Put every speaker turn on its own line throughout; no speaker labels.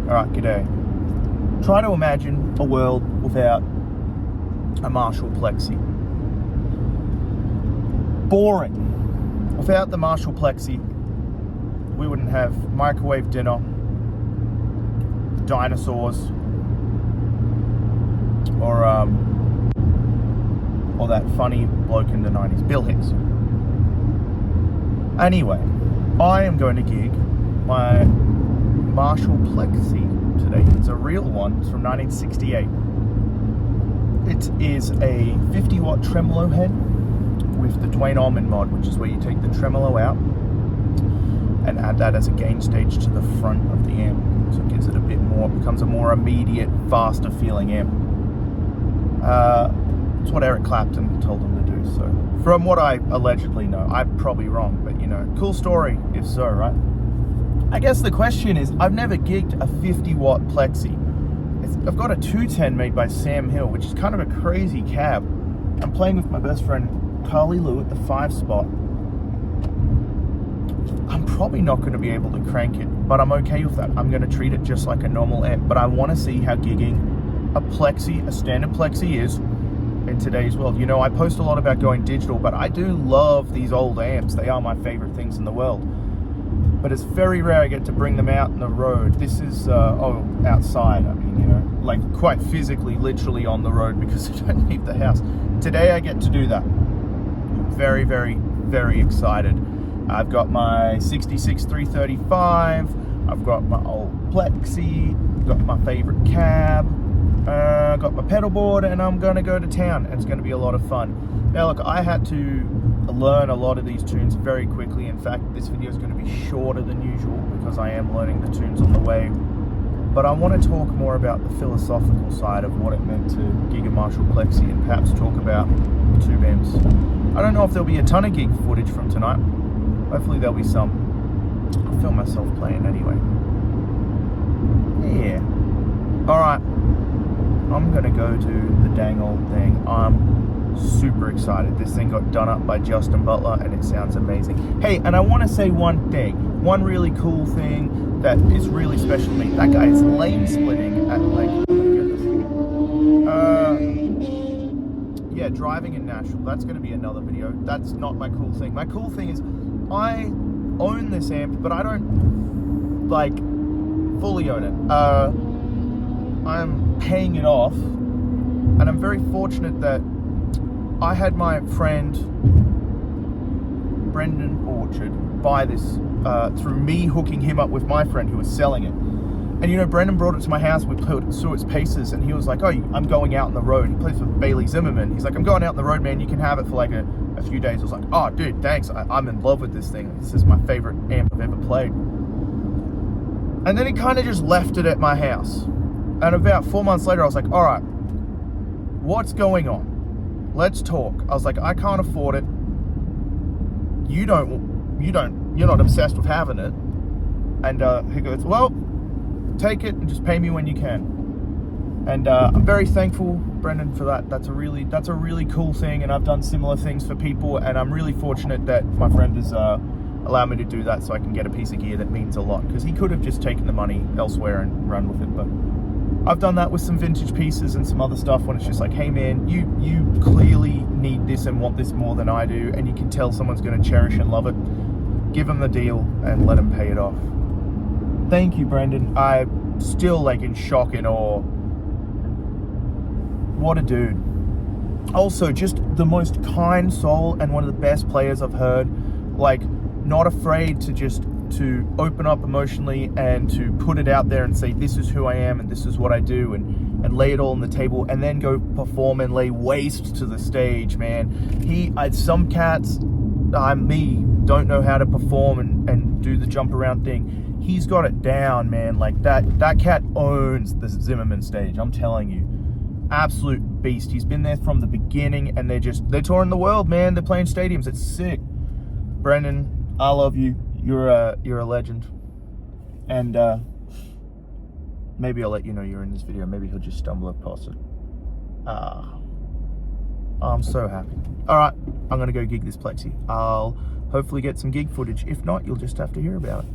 Alright, g'day. Try to imagine a world without a Marshall Plexi. Boring. Without the Marshall Plexi, we wouldn't have microwave dinner, dinosaurs, or that funny bloke in the 90s, Bill Hicks. Anyway, I am going to gig my Marshall Plexi today. It's a real one. It's from 1968. It is a 50-watt tremolo head with the Dwayne Allman mod, which is where you take the tremolo out and add that as a gain stage to the front of the amp. So it gives it a bit more, becomes a more immediate, faster feeling amp. It's what Eric Clapton told him to do. So from what I allegedly know, I'm probably wrong, but you know, cool story if so, right? I guess the question is, I've never gigged a 50-watt Plexi. I've got a 210 made by Sam Hill, which is kind of a crazy cab. I'm playing with my best friend Carly Lou at the 5 spot. I'm probably not going to be able to crank it, but I'm okay with that. I'm going to treat it just like a normal amp, but I want to see how gigging a Plexi, a standard Plexi is in today's world. You know, I post a lot about going digital, but I do love these old amps. They are my favorite things in the world. But it's very rare I get to bring them out on the road. This is, outside. I mean, you know, like quite physically, literally on the road because I don't leave the house. Today I get to do that. I'm very, very, very excited. I've got my 66 335. I've got my old Plexi. Got my favorite cab. Got my pedal board, and I'm going to go to town. It's going to be a lot of fun. Now, look, I had to learn a lot of these tunes very quickly. In fact, this video is going to be shorter than usual because I am learning the tunes on the way. But I want to talk more about the philosophical side of what it meant to gig a Marshall Plexi and perhaps talk about tube amps. I don't know if there'll be a ton of gig footage from tonight. Hopefully there'll be some. I'll film myself playing anyway. Yeah. Alright. I'm going to go to the dang old thing. I'm super excited. This thing got done up by Justin Butler and it sounds amazing. Hey, and I want to say one thing. One really cool thing that is really special to me. That guy is lane splitting at like, oh my goodness. Yeah, driving in Nashville. That's going to be another video. That's not my cool thing. My cool thing is I own this amp, but I don't like fully own it. I'm paying it off, and I'm very fortunate that I had my friend Brendan Orchard buy this through me hooking him up with my friend who was selling it. And you know, Brendan brought it to my house, we saw its paces, and he was like, oh, I'm going out on the road. He plays with Bailey Zimmerman. He's like, I'm going out on the road, man, you can have it for like a few days. I was like, oh dude, thanks, I'm in love with this thing. This is my favorite amp I've ever played. And then he kind of just left it at my house. And about 4 months later, I was like, all right, what's going on? Let's talk. I was like, I can't afford it. You're not obsessed with having it. And he goes, well, take it and just pay me when you can. And I'm very thankful, Brendan, for that. That's a really cool thing. And I've done similar things for people. And I'm really fortunate that my friend has allowed me to do that so I can get a piece of gear that means a lot. Because he could have just taken the money elsewhere and run with it. But I've done that with some vintage pieces and some other stuff when it's just like, hey man, you clearly need this and want this more than I do, and you can tell someone's going to cherish and love it. Give them the deal and let them pay it off. Thank you, Brendan. I'm still like in shock and awe. What a dude. Also, just the most kind soul and one of the best players I've heard. Like, not afraid to open up emotionally and to put it out there and say, this is who I am and this is what I do, and lay it all on the table and then go perform and lay waste to the stage, man. Some cats, me, don't know how to perform and do the jump around thing. He's got it down, man. Like that cat owns the Zimmerman stage, I'm telling you. Absolute beast. He's been there from the beginning, and they're touring the world, man. They're playing stadiums. It's sick. Brendan, I love you. You're a legend. And maybe I'll let you know you're in this video. Maybe he'll just stumble across it. I'm so happy. All right, I'm gonna go gig this Plexi. I'll hopefully get some gig footage. If not, you'll just have to hear about it.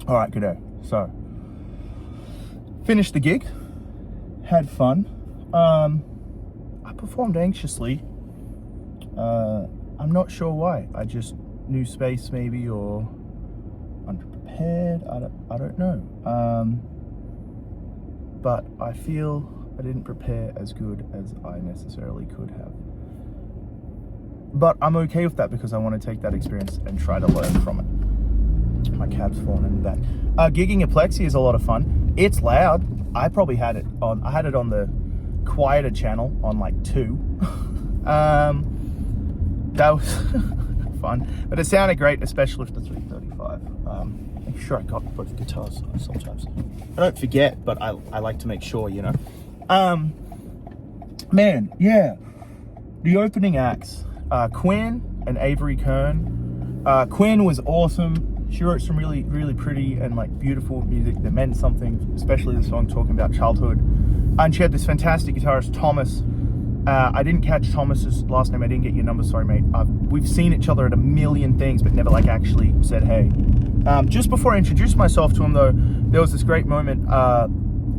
All right, good day. So, finished the gig, had fun. I performed anxiously. I'm not sure why. I just knew space maybe, or underprepared. I don't know. But I feel I didn't prepare as good as I necessarily could have. But I'm okay with that because I want to take that experience and try to learn from it. My cab's falling in the back. Gigging at Plexi is a lot of fun. It's loud. I probably had it on. I had it on the quieter channel on like 2. That was fun, but it sounded great, especially with the 335. Make sure I got both guitars sometimes. I don't forget, but I like to make sure, you know. Man, yeah. The opening acts, Quinn and Avery Kern. Quinn was awesome. She wrote some really, really pretty and like beautiful music that meant something, especially the song talking about childhood. And she had this fantastic guitarist, Thomas. I didn't catch Thomas's last name. I didn't get your number. Sorry, mate. We've seen each other at a million things, but never like actually said hey. Just before I introduced myself to him, though, there was this great moment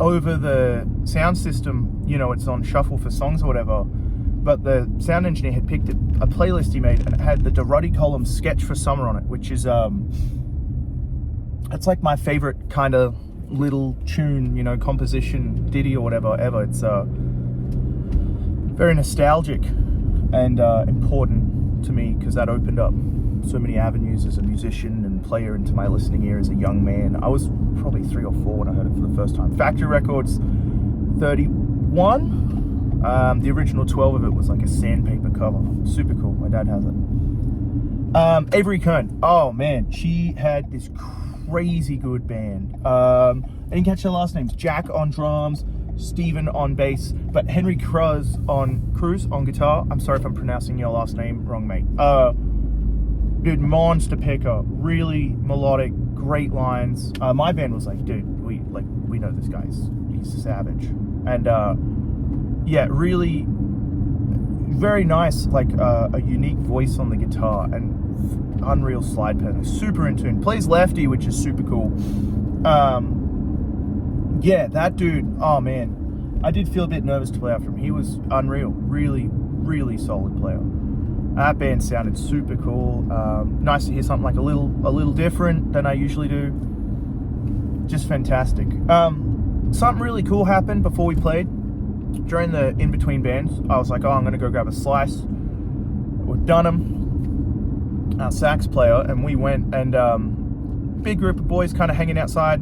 over the sound system. You know, it's on shuffle for songs or whatever. But the sound engineer had picked a playlist he made, and it had the Durruti Column Sketch for Summer on it, which is it's like my favorite kind of little tune, you know, composition, ditty or whatever ever. It's very nostalgic and important to me because that opened up so many avenues as a musician and player into my listening ear as a young man. I was probably 3 or 4 when I heard it for the first time. Factory Records 31. The original 12 of it was like a sandpaper cover. Super cool. My dad has it. Avery Kern. Oh man, she had this crazy good band. I didn't catch her last names. Jack on drums, Steven on bass, but Henry Cruz on guitar. I'm sorry if I'm pronouncing your last name wrong, mate. Dude, monster picker, really melodic, great lines. My band was like, dude, we know this guy's he's savage, and yeah, really very nice, like a unique voice on the guitar and unreal slide pattern, super in tune. Plays lefty, which is super cool. Yeah, that dude, oh man, I did feel a bit nervous to play out from him. He was unreal, really, really solid player. That band sounded super cool. Nice to hear something like a little different than I usually do. Just fantastic. Something really cool happened before we played. During the in-between bands, I was like, oh, I'm gonna go grab a slice with Dunham, our sax player, and we went, and big group of boys kind of hanging outside,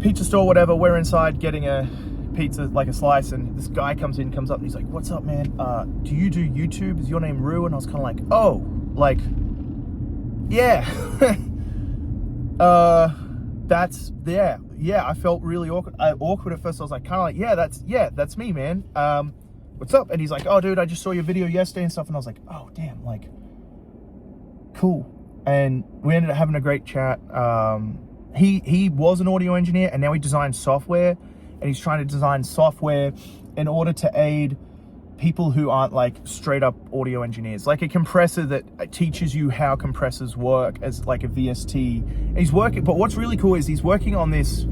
pizza store, whatever. We're inside getting a pizza, like a slice, and this guy comes up and he's like, what's up, man? Do you do YouTube? Is your name Rue? And I was kind of like, oh, like, yeah. Yeah, I felt really awkward at first. I was like, kind of like, that's me, man. What's up? And he's like, oh, dude, I just saw your video yesterday and stuff. And I was like, oh, damn, like, cool. And we ended up having a great chat. He was an audio engineer, and now he designs software, and he's trying to design software in order to aid people who aren't like straight up audio engineers, like a compressor that teaches you how compressors work as like a VST. And he's working, but what's really cool is he's working on this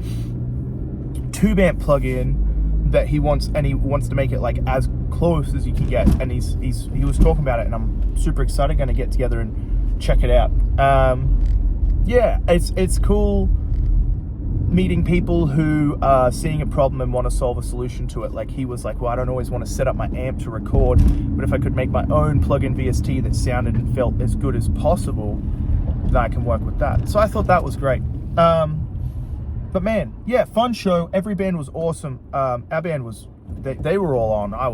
tube amp plugin that he wants to make it like as close as you can get. And he was talking about it, and I'm super excited, going to get together and check it out. Yeah, it's cool meeting people who are seeing a problem and want to solve a solution to it. Like he was like, well, I don't always want to set up my amp to record, but if I could make my own plug-in VST that sounded and felt as good as possible, then I can work with that. So I thought that was great. But man, yeah, fun show. Every band was awesome. Our band was, they were all on. I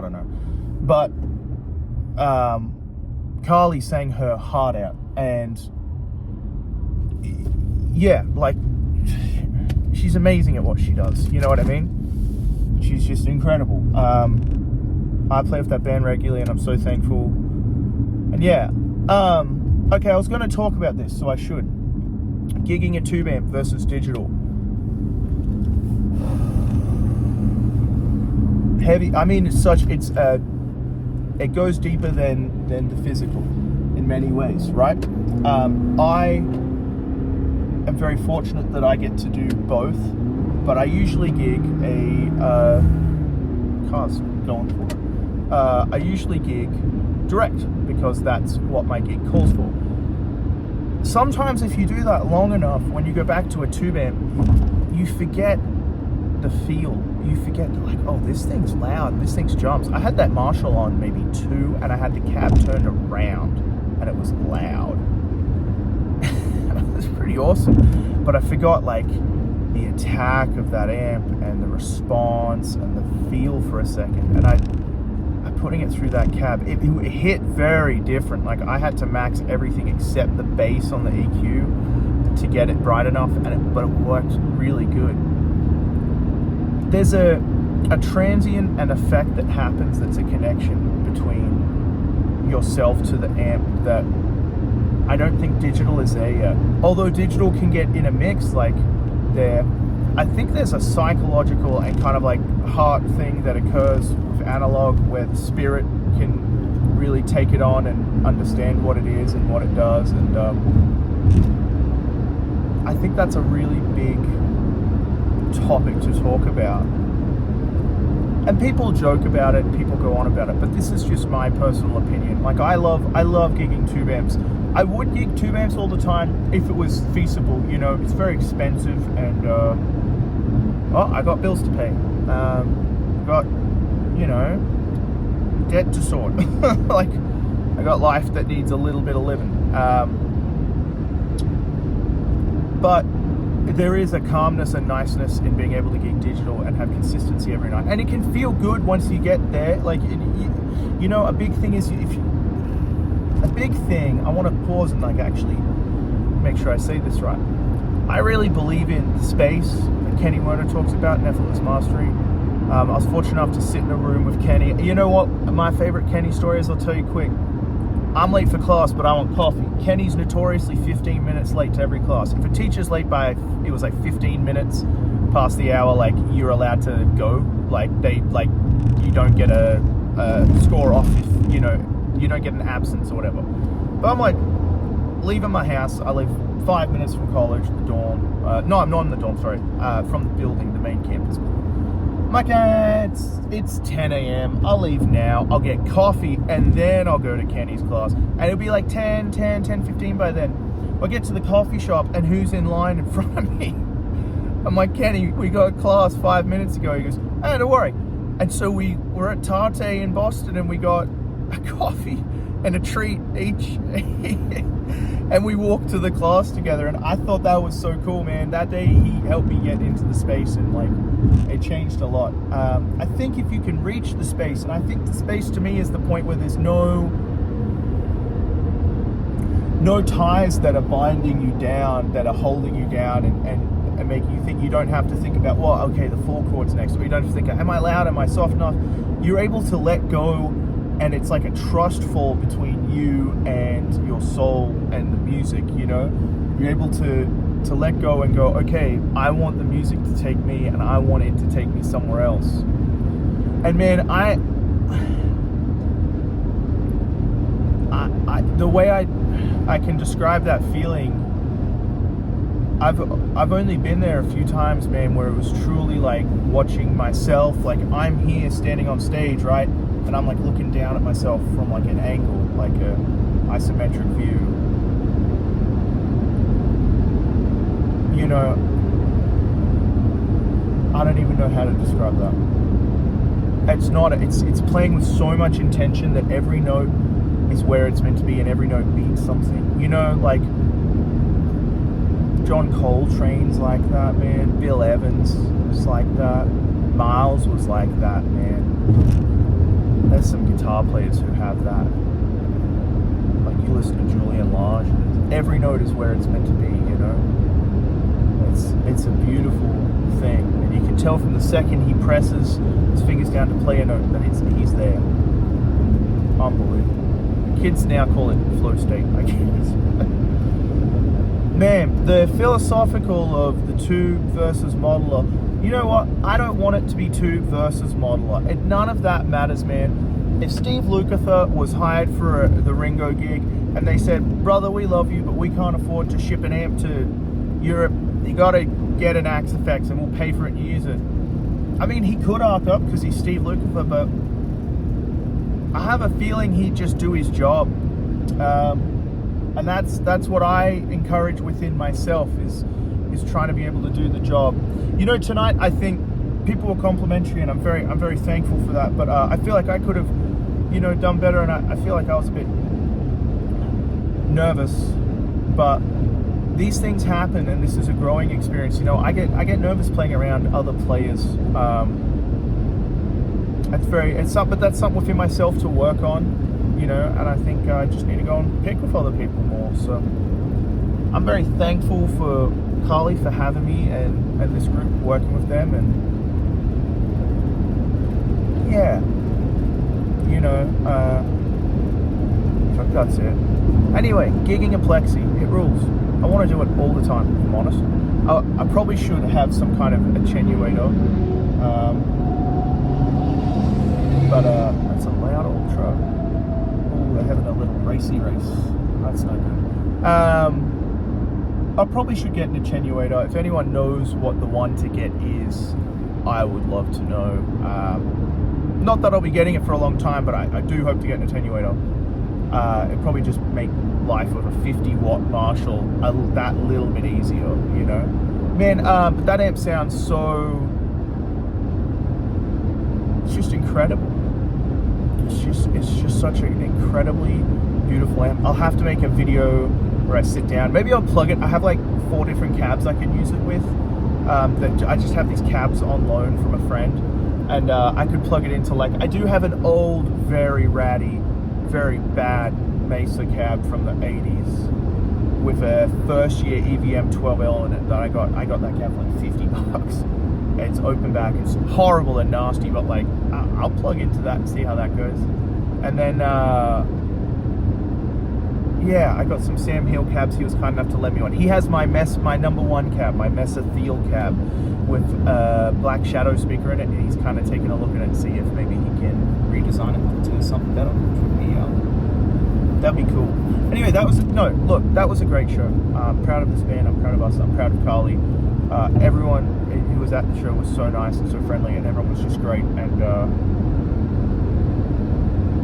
don't know. But Carly sang her heart out, and yeah, like, she's amazing at what she does. You know what I mean? She's just incredible. I play with that band regularly, and I'm so thankful. And yeah, okay, I was going to talk about this, so I should. Gigging a tube amp versus digital. Heavy. I mean, it goes deeper than the physical in many ways, right? I am very fortunate that I get to do both, but I usually gig car's going for it. I usually gig direct because that's what my gig calls for. Sometimes if you do that long enough, when you go back to a tube amp, you forget the feel. You forget like, oh, this thing's loud, this thing's jumps. I had that Marshall on maybe 2, and I had the cab turned around, and it was loud. It was pretty awesome. But I forgot like the attack of that amp and the response and the feel for a second. And I putting it through that cab, it hit very different. Like I had to max everything except the bass on the EQ to get it bright enough, but it worked really good. There's a transient and effect that happens that's a connection between yourself to the amp that I don't think digital is there yet. Although digital can get in a mix, like I think there's a psychological and kind of like heart thing that occurs with analog where the spirit can really take it on and understand what it is and what it does. And I think that's a really big topic to talk about. And people joke about it, people go on about it, but this is just my personal opinion. Like I love gigging tube amps. I would gig tube amps all the time if it was feasible. You know, it's very expensive, and I got bills to pay. Got, you know, debt to sort. Like I got life that needs a little bit of living. But there is a calmness and niceness in being able to gig digital and have consistency every night, and it can feel good once you get there. Like you know, a big thing is I want to pause and like actually make sure I say this right. I really believe in the space that Kenny Werner talks about in Effortless Mastery. I was fortunate enough to sit in a room with Kenny. You know what my favorite Kenny story is? I'll tell you quick. I'm late for class, but I want coffee. Kenny's notoriously 15 minutes late to every class. If a teacher's late by, it was like 15 minutes past the hour, like you're allowed to go. Like you don't get a score off if, you know, you don't get an absence or whatever. But I'm like, leaving my house. I live 5 minutes from college, the dorm. No, I'm not in the dorm, sorry. From the building, the main campus. I'm like, it's 10 a.m. I'll leave now. I'll get coffee, and then I'll go to Kenny's class. And it'll be like 10:15 by then. I get to the coffee shop, and who's in line in front of me? I'm like, Kenny, we got class 5 minutes ago. He goes, hey, don't worry. And so we were at Tarte in Boston, and we got a coffee and a treat each. And we walked to the class together, and I thought that was so cool, man. That day he helped me get into the space, and like it changed a lot. I think if you can reach the space, and I think the space to me is the point where there's no ties that are binding you down, that are holding you down and making you think. You don't have to think about, well, okay, the 4 chords next, or you don't have to think, am I loud, am I soft enough? You're able to let go. And it's like a trust fall between you and your soul and the music, you know? You're able to let go and go, okay, I want the music to take me, and I want it to take me somewhere else. And man, the way I can describe that feeling, I've only been there a few times, man, where it was truly like watching myself. Like I'm here standing on stage, right? And I'm like looking down at myself from like an angle, like a isometric view. You know, I don't even know how to describe that. It's playing with so much intention that every note is where it's meant to be, and every note means something. You know, like John Coltrane's like that, man. Bill Evans was like that. Miles was like that, man. There's some guitar players who have that. Like you listen to Julian Lage, every note is where it's meant to be, you know? It's a beautiful thing. And you can tell from the second he presses his fingers down to play a note that he's there. Unbelievable. Kids now call it flow state, I guess. Man, the philosophical of the tube versus modeler. You know what? I don't want it to be tube versus modeler. None of that matters, man. If Steve Lukather was hired for the Ringo gig and they said, brother, we love you, but we can't afford to ship an amp to you gotta get an Axe Effects and we'll pay for it and use it. I mean, he could arc up because he's Steve Lukather, but I have a feeling he'd just do his job. And that's what I encourage within myself is trying to be able to do the job. You know, tonight I think people were complimentary, and I'm very thankful for that. But I feel like I could have, you know, done better, and I feel like I was a bit nervous. But these things happen, and this is a growing experience. You know, I get nervous playing around other players. That's something within myself to work on, you know. And I think I just need to go and pick with other people more. So I'm very thankful for Carly for having me and this group, working with them, and yeah, you know, that's it. Anyway, gigging a Plexi, it rules. I want to do it all the time, if I'm honest. I probably should have some kind of attenuator, but that's a loud old truck. Oh, they're having a little racy race. That's no good. I probably should get an attenuator. If anyone knows what the one to get is, I would love to know. Not that I'll be getting it for a long time, but I do hope to get an attenuator. It'd probably just make life with a 50-watt Marshall that little bit easier, you know. Man, but that amp sounds so... It's just incredible. It's just such an incredibly beautiful amp. I'll have to make a video where I sit down. Maybe I'll plug it. I have like 4 different cabs I can use it with. That I just have these cabs on loan from a friend, and I could plug it into, like, I do have an old, very ratty, very bad Mesa cab from the 80s with a first year EVM 12L in it that I got that cab for like $50. It's open back. It's horrible and nasty, but like I'll plug into that and see how that goes. And then yeah, I got some Sam Hill cabs he was kind enough to let me on. He has my number 1 cab, my Mesa Thiel cab with a black shadow speaker in it, and he's kind of taking a look at it and see if maybe he can redesign it to something better, which would be that'd be cool. Anyway, that was a great show. I'm proud of this band. I'm proud of us. I'm proud of Carly. Everyone who was at the show was so nice and so friendly, and everyone was just great. And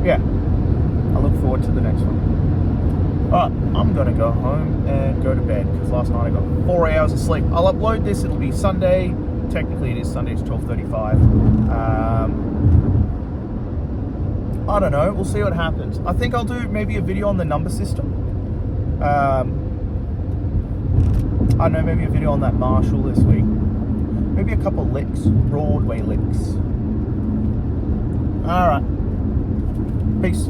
yeah, I look forward to the next one. I'm gonna go home and go to bed because last night I got 4 hours of sleep. I'll upload this. It'll be Sunday. Technically, it is Sunday. It's 12:35. I don't know. We'll see what happens. I think I'll do maybe a video on the number system. I don't know, maybe a video on that Marshall this week. Maybe a couple licks, Broadway licks. All right. Peace.